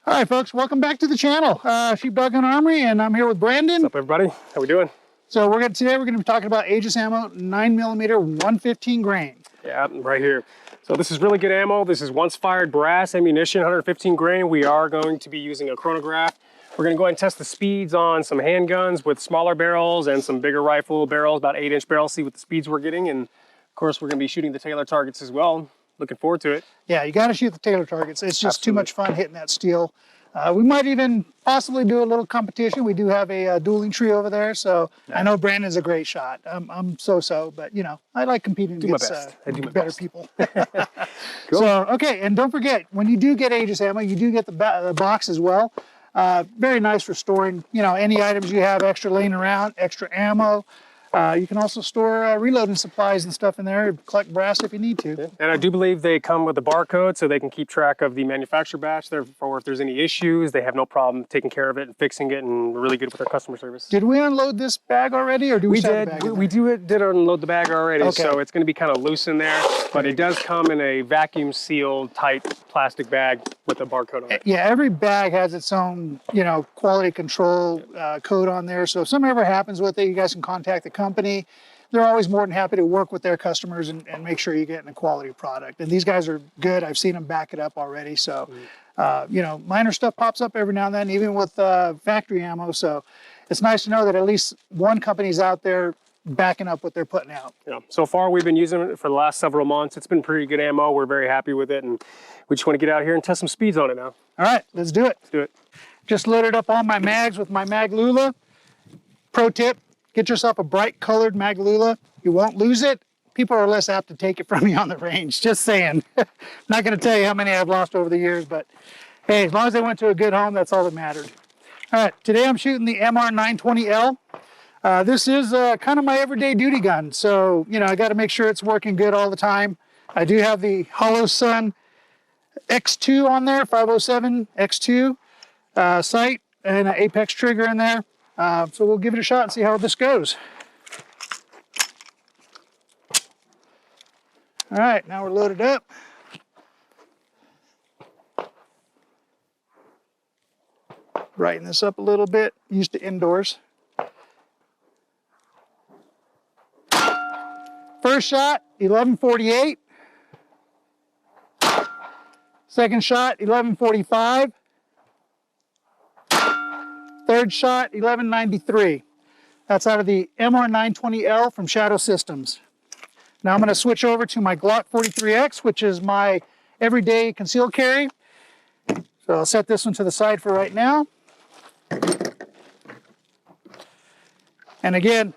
All right, folks, welcome back to the channel. Sheepdog and Armory, and I'm here with Brandon. What's up, everybody? How we doing? So today we're gonna be talking about Aegis ammo, 9mm 115 grain. Yeah, right here. So this is really good ammo. This is once fired brass ammunition, 115 grain. We are going to be using a chronograph. We're gonna go ahead and test the speeds on some handguns with smaller barrels and some bigger rifle barrels, about 8-inch barrels, see what the speeds we're getting. And of course, we're gonna be shooting the Taylor targets as well. Looking forward to it. Yeah, you gotta shoot the Taylor targets. It's just Absolutely. too much fun hitting that steel. We might even possibly do a little competition. We do have a dueling tree over there, so nice. I know Brandon's a great shot. I'm so-so, but you know, I like competing against better people. Cool. So, okay, and don't forget, when you do get Aegis ammo, you do get the box as well. Very nice for storing, you know, any items you have extra laying around, extra ammo. You can also store reloading supplies and stuff in there, collect brass if you need to. Yeah. And I do believe they come with a barcode so they can keep track of the manufacturer batch. Therefore, if there's any issues, they have no problem taking care of it and fixing it, and really good with their customer service. Did we unload this bag already, or do we did? We did unload the bag already, okay. So it's going to be kind of loose in there, but it does come in a vacuum sealed tight plastic bag with a barcode on it. Yeah, every bag has its own, you know, quality control code on there. So if something ever happens with it, you guys can contact the company. They're always more than happy to work with their customers and make sure you're getting a quality product. And these guys are good. I've seen them back it up already. So, you know, minor stuff pops up every now and then, even with factory ammo. So it's nice to know that at least one company's out there backing up what they're putting out. Yeah. So far, we've been using it for the last several months. It's been pretty good ammo. We're very happy with it. And we just want to get out here and test some speeds on it now. All right, let's do it. Let's do it. Just loaded up all my mags with my Mag Lula. Pro tip, get yourself a bright colored Mag Lula. You won't lose it. People are less apt to take it from you on the range. Just saying. Not going to tell you how many I've lost over the years, but hey, as long as they went to a good home, that's all that mattered. All right, today I'm shooting the MR920L. This is kind of my everyday duty gun. So, you know, I got to make sure it's working good all the time. I do have the Hollow Sun X2 on there, 507 X2 sight, and an Apex trigger in there. So we'll give it a shot and see how this goes. All right, now we're loaded up. Brighten this up a little bit, used to indoors. First shot, 1148. Second shot, 1145. Third shot, 1193. That's out of the MR920L from Shadow Systems. Now I'm going to switch over to my Glock 43X, which is my everyday concealed carry. So I'll set this one to the side for right now. And again,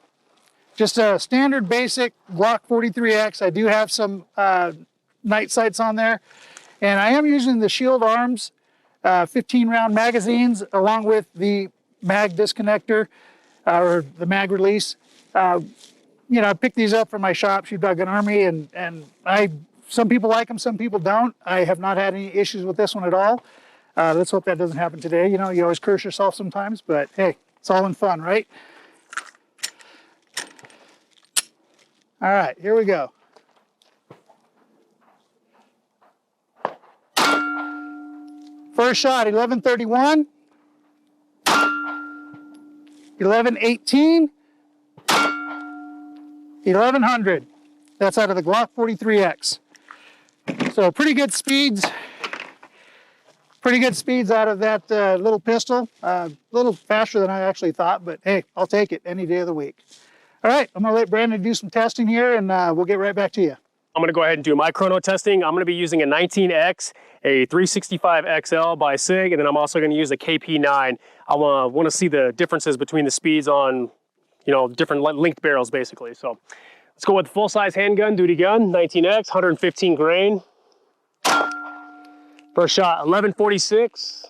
just a standard basic Glock 43X. I do have some night sights on there. And I am using the Shield Arms 15-round magazines along with the mag disconnector or the mag release. You know, I picked these up from my shop, Sheepdog and Armory, and some people like them, some people don't. I have not had any issues with this one at all. Let's hope that doesn't happen today. You know, you always curse yourself sometimes, but hey, it's all in fun, right? All right, here we go. First shot, 1131, 1118, 1100. That's out of the Glock 43X. So pretty good speeds. Pretty good speeds out of that little pistol. A little faster than I actually thought, but hey, I'll take it any day of the week. All right, I'm gonna let Brandon do some testing here and we'll get right back to you. I'm gonna go ahead and do my chrono testing. I'm gonna be using a 19X, a 365 XL by SIG, and then I'm also gonna use a KP9. I wanna see the differences between the speeds on, you know, different linked barrels basically. So let's go with full-size handgun, duty gun, 19X, 115 grain. First shot, 1146.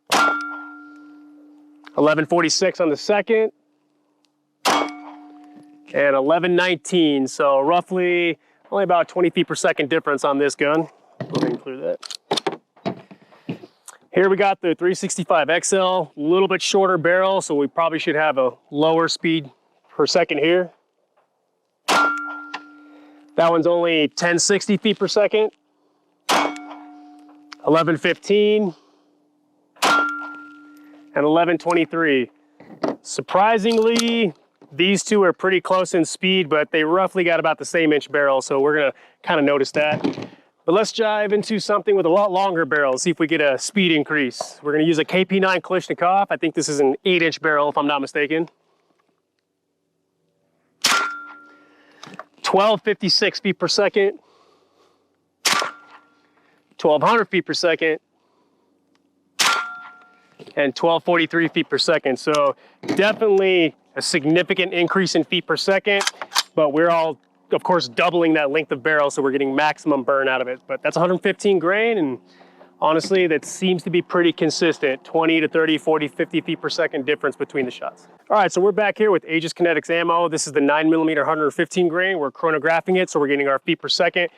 1146 on the second. And 1119, so roughly only about 20 feet per second difference on this gun. Go ahead and clear that. Here we got the 365 XL, a little bit shorter barrel, so we probably should have a lower speed per second here. That one's only 1060 feet per second. 1115. and 1123. Surprisingly, these two are pretty close in speed, but they roughly got about the same inch barrel, so we're gonna kind of notice that. But let's dive into something with a lot longer barrel, see if we get a speed increase. We're gonna use a KP9 Kalashnikov. I think this is an 8-inch barrel, if I'm not mistaken. 1256 feet per second, 1200 feet per second, and 1243 feet per second. So definitely a significant increase in feet per second, but we're all, of course, doubling that length of barrel, so we're getting maximum burn out of it. But that's 115 grain, and honestly, that seems to be pretty consistent. 20 to 30, 40, 50 feet per second difference between the shots. All right, so we're back here with Aegis Kinetics ammo. This is the 9mm 115 grain. We're chronographing it, so we're getting our feet per second.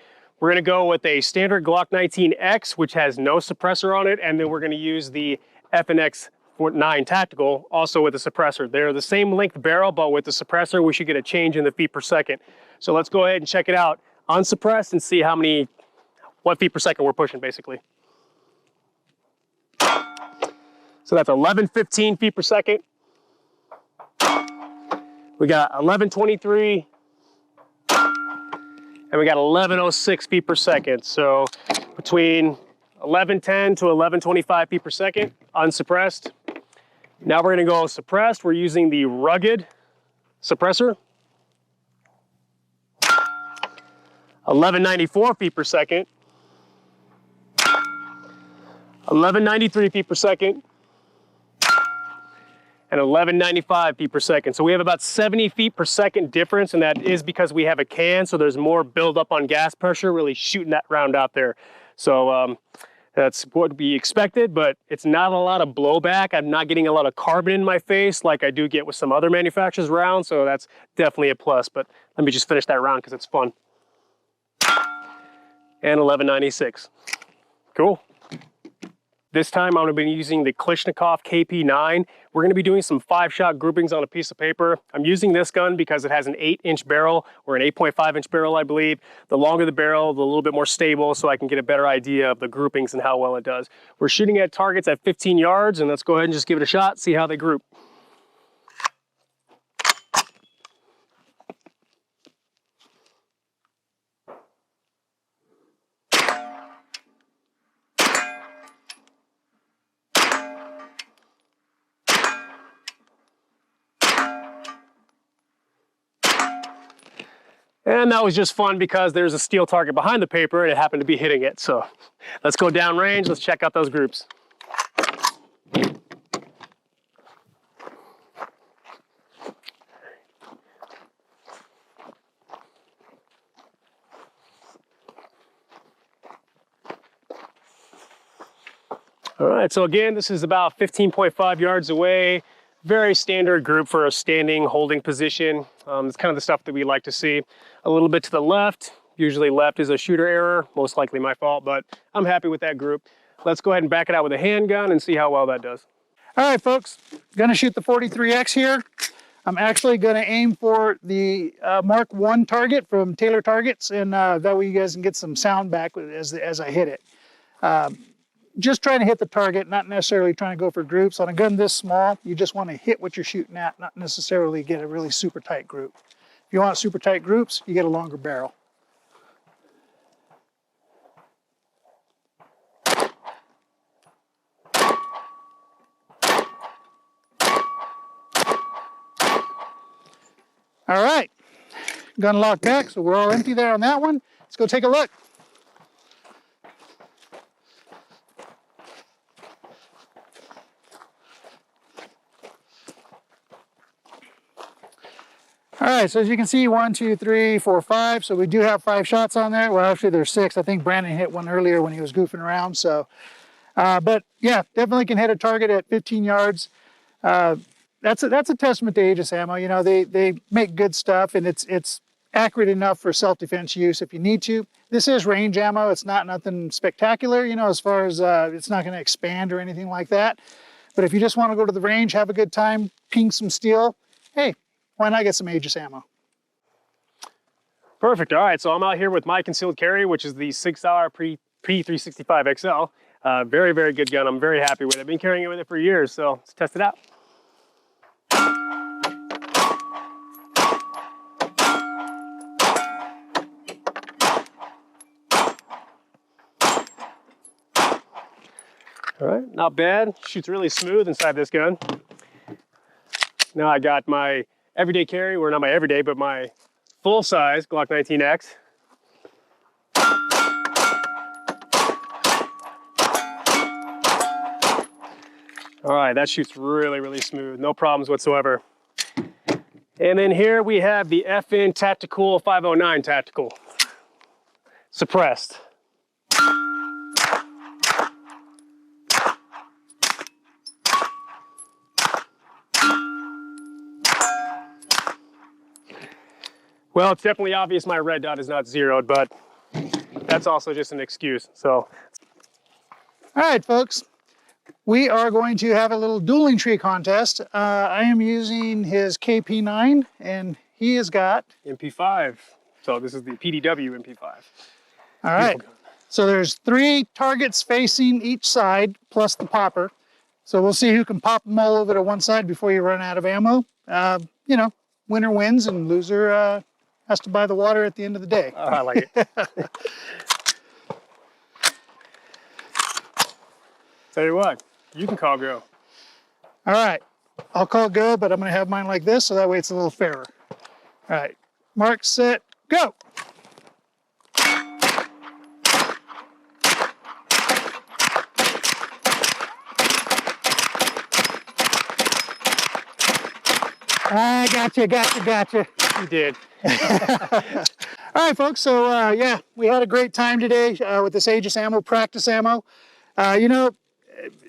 We're gonna go with a standard Glock 19X, which has no suppressor on it, and then we're gonna use the FNX 9 Tactical, also with a suppressor. They're the same length barrel, but with the suppressor, we should get a change in the feet per second. So let's go ahead and check it out unsuppressed and see what feet per second we're pushing, basically. So that's 1115 feet per second. We got 1123, and we got 1106 feet per second. So between 1110 to 1125 feet per second, unsuppressed. Now we're gonna go suppressed. We're using the rugged suppressor. 1194 feet per second. 1193 feet per second. And 1195 feet per second. So we have about 70 feet per second difference, and that is because we have a can, so there's more buildup on gas pressure, really shooting that round out there. So that's what we expected, but it's not a lot of blowback. I'm not getting a lot of carbon in my face like I do get with some other manufacturers' rounds, so that's definitely a plus. But let me just finish that round because it's fun. And 1196. Cool. This time I'm going to be using the Kalashnikov KP9. We're going to be doing some 5-shot groupings on a piece of paper. I'm using this gun because it has an 8-inch barrel, or an 8.5-inch barrel, I believe. The longer the barrel, the little bit more stable, so I can get a better idea of the groupings and how well it does. We're shooting at targets at 15 yards, and let's go ahead and just give it a shot, see how they group. And that was just fun because there's a steel target behind the paper and it happened to be hitting it. So let's go downrange, let's check out those groups. All right, so again, this is about 15.5 yards away. Very standard group for a standing holding position. It's kind of the stuff that we like to see. A little bit to the left, usually left is a shooter error, most likely my fault, but I'm happy with that group. Let's go ahead and back it out with a handgun and see how well that does. All right, folks, gonna shoot the 43X here. I'm actually gonna aim for the Mark I target from Taylor Targets, and that way you guys can get some sound back as I hit it. Just trying to hit the target, not necessarily trying to go for groups. On a gun this small, you just want to hit what you're shooting at, not necessarily get a really super tight group. If you want super tight groups, you get a longer barrel. All right, gun locked back, so we're all empty there on that one. Let's go take a look. All right, so as you can see, 1, 2, 3, 4, 5. So we do have 5 shots on there. Well, actually there's 6. I think Brandon hit one earlier when he was goofing around. So, but yeah, definitely can hit a target at 15 yards. That's a testament to Aegis ammo. You know, they make good stuff, and it's accurate enough for self-defense use if you need to. This is range ammo. It's not nothing spectacular, you know, as far as it's not going to expand or anything like that. But if you just want to go to the range, have a good time, ping some steel, hey, why not get some Aegis ammo? Perfect. All right, so I'm out here with my concealed carry, which is the SIG Sauer P365 XL. Very, very good gun. I'm very happy with it. I've been carrying it with it for years, so let's test it out. All right, not bad. Shoots really smooth inside this gun. Now I got my everyday carry, or not my everyday, but my full-size Glock 19X. All right, that shoots really, really smooth. No problems whatsoever. And then here we have the FN Tactical 509 Tactical. Suppressed. Well, it's definitely obvious my red dot is not zeroed, but that's also just an excuse, so. All right, folks. We are going to have a little dueling tree contest. I am using his KP9, and he has got... MP5. So this is the PDW MP5. All right. So there's 3 targets facing each side, plus the popper. So we'll see who can pop them all over to one side before you run out of ammo. You know, winner wins, and loser has to buy the water at the end of the day. I like it. Tell you what, you can call go. All right, I'll call go, but I'm gonna have mine like this, so that way it's a little fairer. All right, mark, set, go. I gotcha. You did. All right, folks, so yeah, we had a great time today with this Aegis ammo, practice ammo. You know,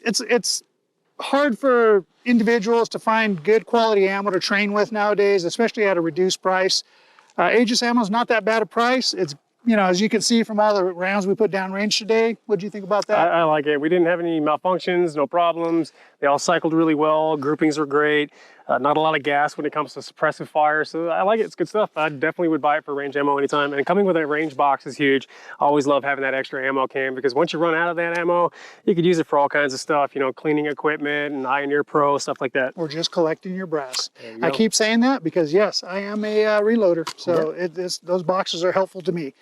it's hard for individuals to find good quality ammo to train with nowadays, especially at a reduced price. Aegis ammo is not that bad a price. It's, you know, as you can see from all the rounds we put down range today. What do you think about that? I like it. We didn't have any malfunctions, no problems. They all cycled really well. Groupings were great. Not a lot of gas when it comes to suppressive fire. So I like it. It's good stuff. I definitely would buy it for range ammo anytime. And coming with a range box is huge. I always love having that extra ammo can, because once you run out of that ammo, you could use it for all kinds of stuff, you know, cleaning equipment and Eye and Ear Pro, stuff like that. Or just collecting your brass. You I go. keep saying that because, yes, I am a reloader, so those boxes are helpful to me.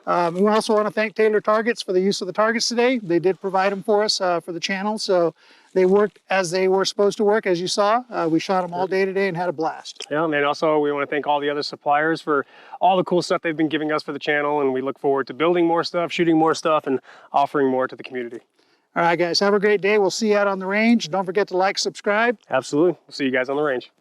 We also want to thank Taylor Targets for the use of the targets today. They did provide them for us for the channel, so they worked as they were supposed to work, as you saw. We shot them all day today and had a blast. Yeah, and then also we want to thank all the other suppliers for all the cool stuff they've been giving us for the channel, and we look forward to building more stuff, shooting more stuff, and offering more to the community. All right, guys, have a great day. We'll see you out on the range. Don't forget to like, subscribe. Absolutely. We'll see you guys on the range.